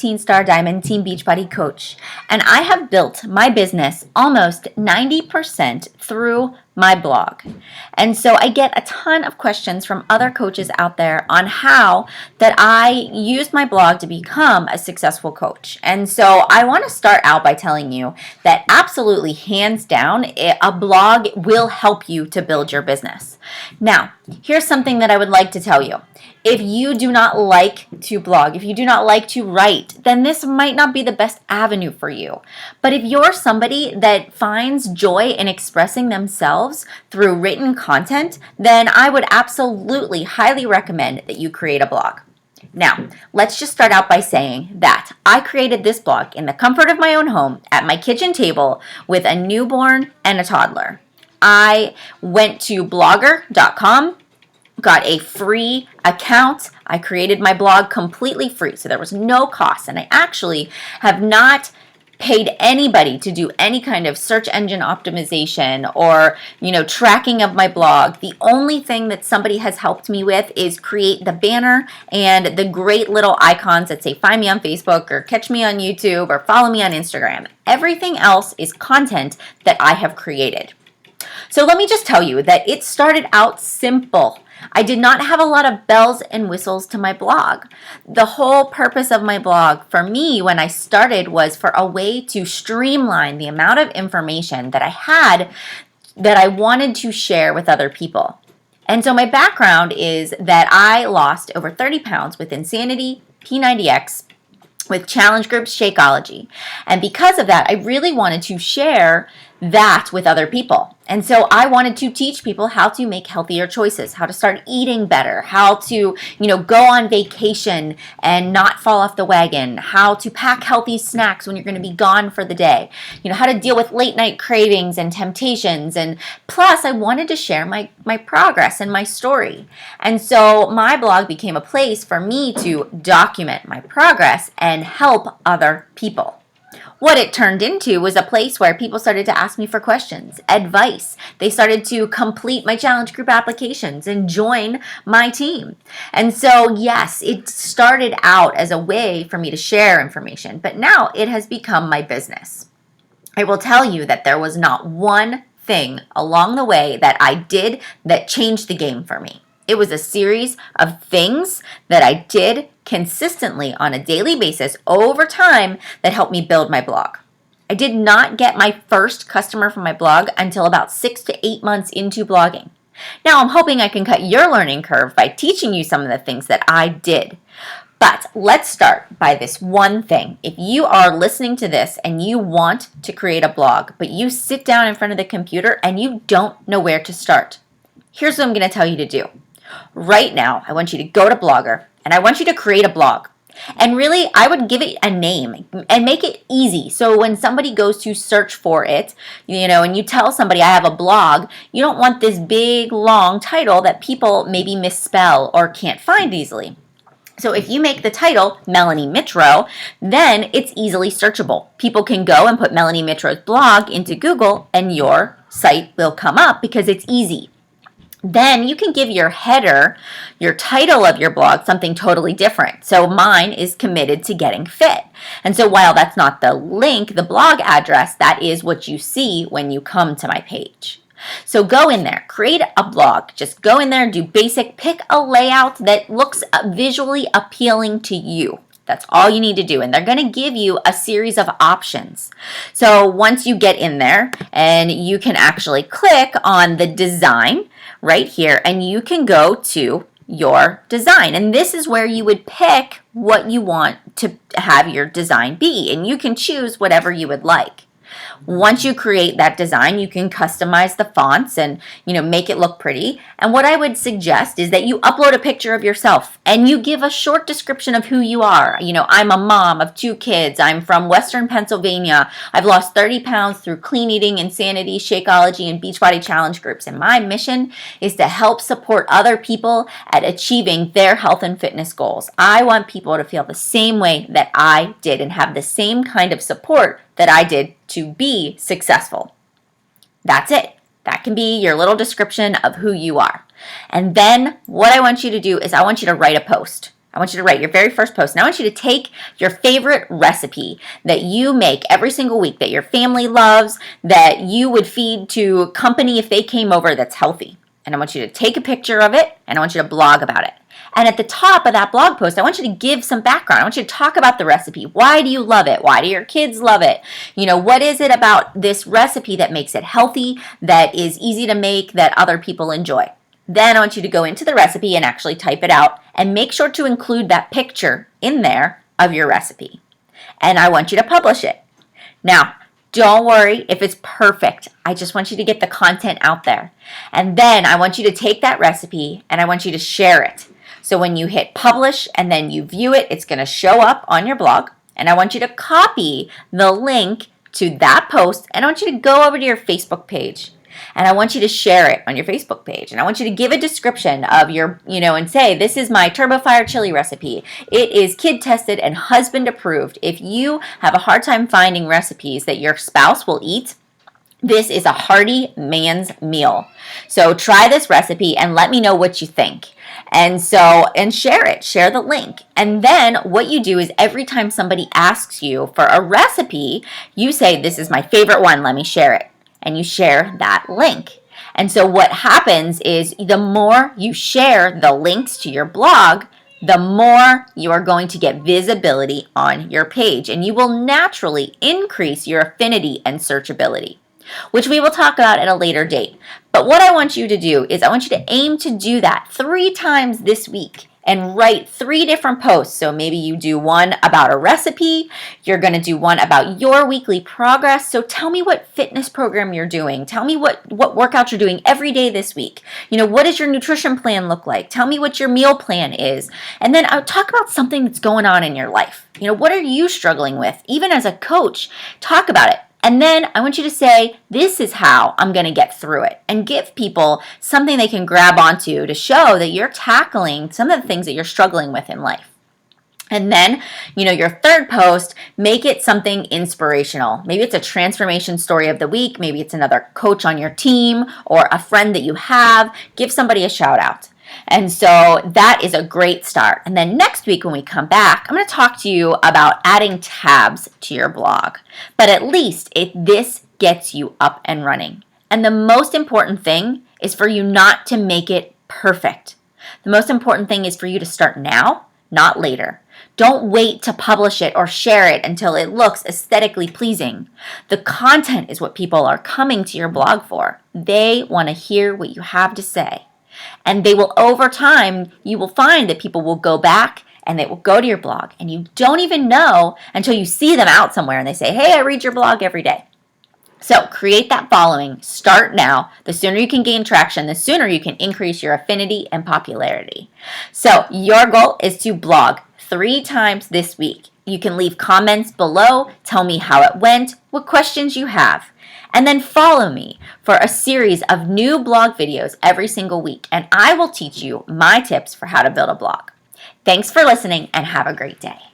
Teen-star Diamond Team Beachbody coach, and I have built my business almost 90% through my blog. And so I get a ton of questions from other coaches out there on how that I used my blog to become a successful coach. And so I want to start out by telling you that absolutely, hands down, a blog will help you to build your business. Now, here's something that I would like to tell you. If you do not like to blog, if you do not like to write, then this might not be the best avenue for you. But if you're somebody that finds joy in expressing themselves through written content, then I would absolutely highly recommend that you create a blog. Now, let's just start out by saying that I created this blog in the comfort of my own home at my kitchen table with a newborn and a toddler. I went to blogger.com, got a free account. I created my blog completely free, so there was no cost. And I actually have not paid anybody to do any kind of search engine optimization or, tracking of my blog. The only thing that somebody has helped me with is create the banner and the great little icons that say find me on Facebook or catch me on YouTube or follow me on Instagram. Everything else is content that I have created. So let me just tell you that it started out simple. I did not have a lot of bells and whistles to my blog. The whole purpose of my blog for me when I started was for a way to streamline the amount of information that I had that I wanted to share with other people. And so my background is that I lost over 30 pounds with Insanity, P90X, with challenge groups, Shakeology. And because of that, I really wanted to share that with other people. And so I wanted to teach people how to make healthier choices, how to start eating better, how to, go on vacation and not fall off the wagon, how to pack healthy snacks when you're going to be gone for the day, how to deal with late night cravings and temptations. And plus I wanted to share my progress and my story. And so my blog became a place for me to document my progress and help other people. What it turned into was a place where people started to ask me for questions, advice. They started to complete my challenge group applications and join my team. And so, yes, it started out as a way for me to share information, but now it has become my business. I will tell you that there was not one thing along the way that I did that changed the game for me. It was a series of things that I did consistently on a daily basis over time that helped me build my blog. I did not get my first customer from my blog until about 6 to 8 months into blogging. Now I'm hoping I can cut your learning curve by teaching you some of the things that I did. But let's start by this one thing. If you are listening to this and you want to create a blog, but you sit down in front of the computer and you don't know where to start, here's what I'm going to tell you to do. Right now, I want you to go to Blogger and I want you to create a blog. And really, I would give it a name and make it easy. So when somebody goes to search for it, and you tell somebody I have a blog, you don't want this big, long title that people maybe misspell or can't find easily. So if you make the title Melanie Mitro, then it's easily searchable. People can go and put Melanie Mitro's blog into Google and your site will come up because it's easy. Then you can give your header, your title of your blog, something totally different. So mine is committed to getting fit. And so while that's not the link, the blog address, that is what you see when you come to my page. So go in there, create a blog. Just go in there, do basic, pick a layout that looks visually appealing to you. That's all you need to do. And they're going to give you a series of options. So once you get in there and you can actually click on the design right here and you can go to your design. And this is where you would pick what you want to have your design be. And you can choose whatever you would like. Once you create that design, you can customize the fonts and, make it look pretty. And what I would suggest is that you upload a picture of yourself and you give a short description of who you are. I'm a mom of 2 kids. I'm from Western Pennsylvania. I've lost 30 pounds through clean eating, Insanity, Shakeology, and Beachbody challenge groups. And my mission is to help support other people at achieving their health and fitness goals. I want people to feel the same way that I did and have the same kind of support that I did to be successful. That's it. That can be your little description of who you are. And then what I want you to do is I want you to write a post. I want you to write your very first post. And I want you to take your favorite recipe that you make every single week, that your family loves, that you would feed to company if they came over, that's healthy. And I want you to take a picture of it, and I want you to blog about it. And at the top of that blog post, I want you to give some background. I want you to talk about the recipe. Why do you love it? Why do your kids love it? What is it about this recipe that makes it healthy, that is easy to make, that other people enjoy? Then I want you to go into the recipe and actually type it out, and make sure to include that picture in there of your recipe. And I want you to publish it. Now, don't worry if it's perfect. I just want you to get the content out there. And then I want you to take that recipe and I want you to share it. So when you hit publish and then you view it, it's going to show up on your blog. And I want you to copy the link to that post, and I want you to go over to your Facebook page. And I want you to share it on your Facebook page. And I want you to give a description of your, and say, this is my Turbo Fire chili recipe. It is kid tested and husband approved. If you have a hard time finding recipes that your spouse will eat, this is a hearty man's meal. So try this recipe and let me know what you think. And share it, share the link. And then what you do is every time somebody asks you for a recipe, you say, this is my favorite one, let me share it. And you share that link. And so what happens is the more you share the links to your blog, the more you are going to get visibility on your page. And you will naturally increase your affinity and searchability, which we will talk about at a later date. But what I want you to do is I want you to aim to do that 3 times this week and write 3 different posts. So maybe you do one about a recipe, you're going to do one about your weekly progress. So tell me what fitness program you're doing. Tell me what workouts you're doing every day this week. What does your nutrition plan look like? Tell me what your meal plan is. And then I'll talk about something that's going on in your life. What are you struggling with? Even as a coach, talk about it. And then I want you to say, this is how I'm going to get through it, and give people something they can grab onto to show that you're tackling some of the things that you're struggling with in life. And then, your third post, make it something inspirational. Maybe it's a transformation story of the week. Maybe it's another coach on your team or a friend that you have. Give somebody a shout out. And so that is a great start. And then next week when we come back, I'm going to talk to you about adding tabs to your blog. But at least this gets you up and running. And the most important thing is for you not to make it perfect. The most important thing is for you to start now, not later. Don't wait to publish it or share it until it looks aesthetically pleasing. The content is what people are coming to your blog for. They want to hear what you have to say. And they will, over time, you will find that people will go back and they will go to your blog, and you don't even know until you see them out somewhere and they say, hey, I read your blog every day. So create that following. Start now. The sooner you can gain traction, the sooner you can increase your affinity and popularity. So your goal is to blog 3 times this week. You can leave comments below. Tell me how it went, what questions you have. And then follow me for a series of new blog videos every single week, and I will teach you my tips for how to build a blog. Thanks for listening, and have a great day.